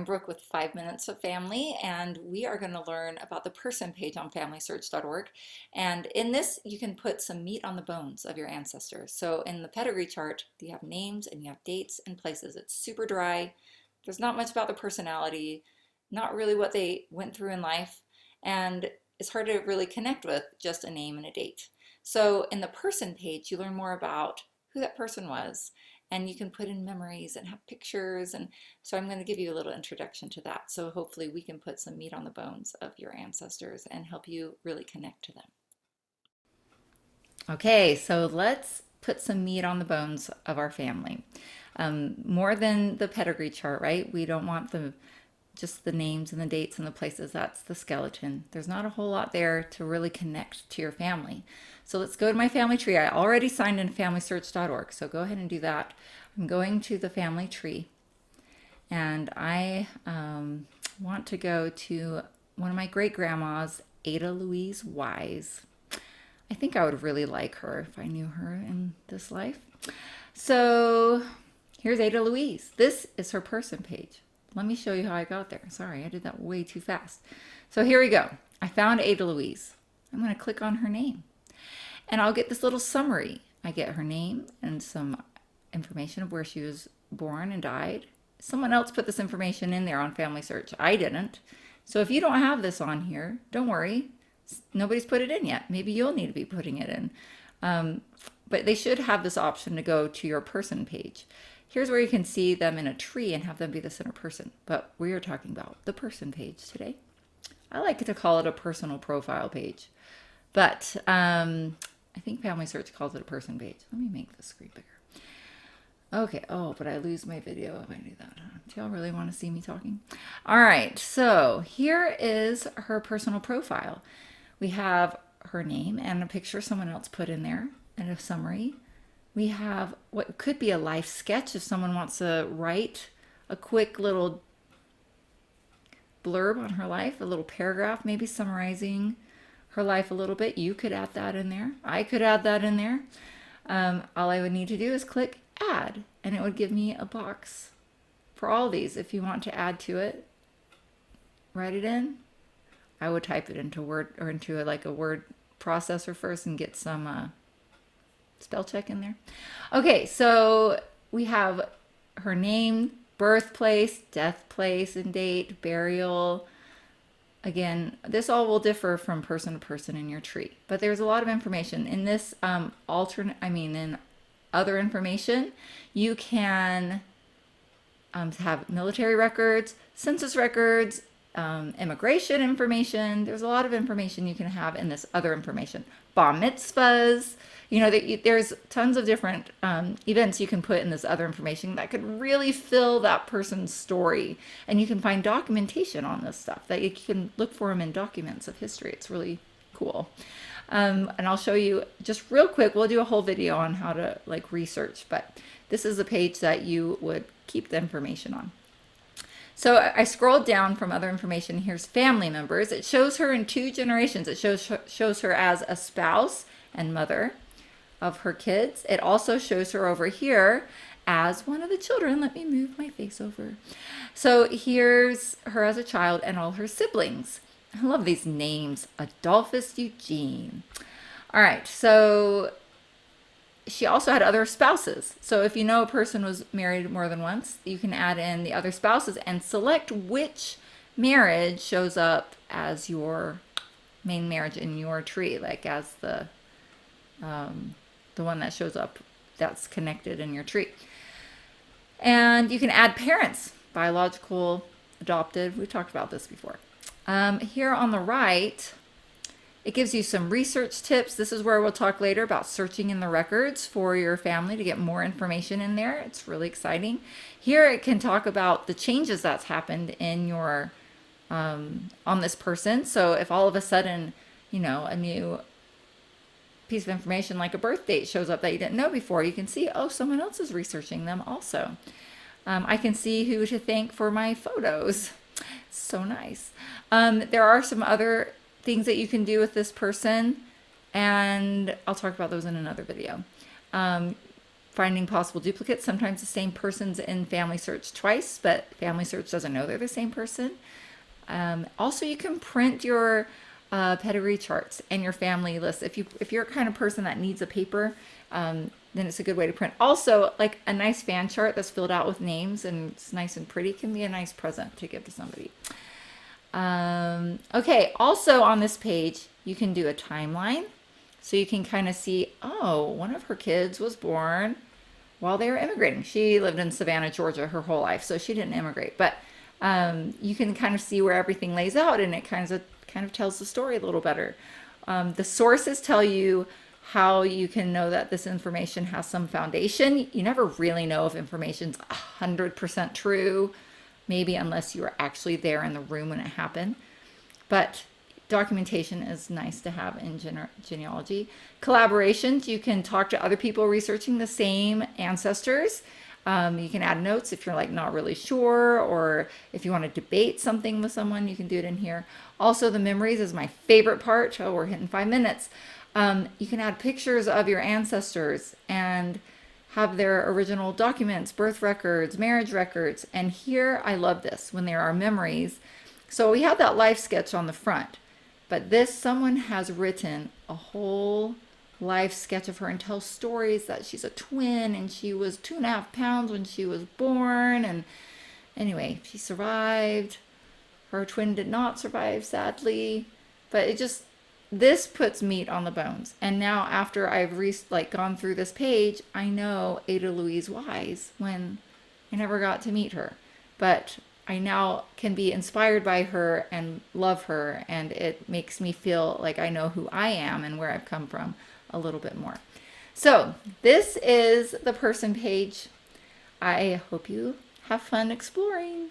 Brooke with 5 Minutes of Family, and we are going to learn about the person page on FamilySearch.org. And in this, you can put some meat on the bones of your ancestors. So in the pedigree chart, you have names and you have dates and places. It's super dry. There's not much about the personality, not really what they went through in life, and it's hard to really connect with just a name and a date. So in the person page, you learn more about who that person was, and you can put in memories and have pictures. And so I'm going to give you a little introduction to that. So hopefully we can put some meat on the bones of your ancestors and help you really connect to them. Okay, so let's put some meat on the bones of our family. More than the pedigree chart, right? We don't want just the names and the dates and the places. That's the skeleton. There's not a whole lot there to really connect to your family. So let's go to my family tree. I already signed in FamilySearch.org, so go ahead and do that. I'm going to the family tree, and I want to go to one of my great grandmas, Ada Louise Wise. I think I would really like her if I knew her in this life. So here's Ada Louise. This is her person page. Let me show you how I got there. Sorry, I did that way too fast. So here we go. I found Ada Louise. I'm going to click on her name, and I'll get this little summary. I get her name and some information of where she was born and died. Someone else put this information in there on Family Search. I didn't. So if you don't have this on here, don't worry. Nobody's put it in yet. Maybe you'll need to be putting it in. But they should have this option to go to your person page. Here's where you can see them in a tree and have them be the center person. But we are talking about the person page today. I like to call it a personal profile page. But I think Family Search calls it a person page. Let me make the screen bigger. Okay. Oh, but I lose my video if I do that. Do y'all really want to see me talking? All right. So here is her personal profile. We have her name and a picture someone else put in there and a summary. We have what could be a life sketch if someone wants to write a quick little blurb on her life, a little paragraph, maybe summarizing her life a little bit. You could add that in there. I could add that in there. All I would need to do is click add, and it would give me a box for all these. If you want to add to it, write it in. I would type it into Word or into a word processor first and get some spell check in there. Okay, so we have her name, birthplace, death place and date, burial. Again, this all will differ from person to person in your tree, but there's a lot of information in this in other information. You can have military records, census records, immigration information. There's a lot of information you can have in this other information. Bar mitzvahs. There's tons of different events you can put in this other information that could really fill that person's story. And you can find documentation on this stuff that you can look for them in documents of history. It's really cool. And I'll show you just real quick. We'll do a whole video on how to research, but this is a page that you would keep the information on. So I scrolled down from other information. Here's family members. It shows her in 2 generations. It shows her as a spouse and mother of her kids. It also shows her over here as one of the children. Let me move my face over. So here's her as a child and all her siblings. I love these names. Adolphus Eugene. All right, so she also had other spouses. So if you know a person was married more than once, you can add in the other spouses and select which marriage shows up as your main marriage in your tree, like as the one that shows up that's connected in your tree. And you can add parents, biological, adopted. We talked about this before. Here on the right, it gives you some research tips. This is where we'll talk later about searching in the records for your family to get more information in there. It's really exciting. Here it can talk about the changes that's happened in your on this person. So if all of a sudden, a new piece of information like a birth date shows up that you didn't know before, you can see, oh, someone else is researching them also. I can see who to thank for my photos. So nice. There are some other things that you can do with this person, and I'll talk about those in another video. finding possible duplicates. Sometimes the same person's in Family Search twice, but Family Search doesn't know they're the same person. Also, you can print your pedigree charts and your family list. If you're a kind of person that needs a paper, then it's a good way to print. Also, like a nice fan chart that's filled out with names and it's nice and pretty can be a nice present to give to somebody. Okay, also on this page, you can do a timeline. So you can kind of see, oh, one of her kids was born while they were immigrating. She lived in Savannah, Georgia her whole life, so she didn't immigrate. But you can kind of see where everything lays out, and it kind of tells the story a little better. The sources tell you how you can know that this information has some foundation. You never really know if information's 100% true, maybe unless you were actually there in the room when it happened. But documentation is nice to have in genealogy. Collaborations, you can talk to other people researching the same ancestors. You can add notes if you're like not really sure, or if you want to debate something with someone, you can do it in here. Also, the memories is my favorite part. Oh, we're hitting 5 minutes. You can add pictures of your ancestors and have their original documents, birth records, marriage records. And here, I love this, when there are memories. So we have that life sketch on the front, but someone has written a whole life sketch of her and tells stories that she's a twin and she was 2.5 pounds when she was born. And anyway, she survived. Her twin did not survive, sadly. But this puts meat on the bones. And now after I've gone through this page, I know Ada Louise Wise when I never got to meet her. But I now can be inspired by her and love her, and it makes me feel like I know who I am and where I've come from a little bit more. So this is the person page. I hope you have fun exploring.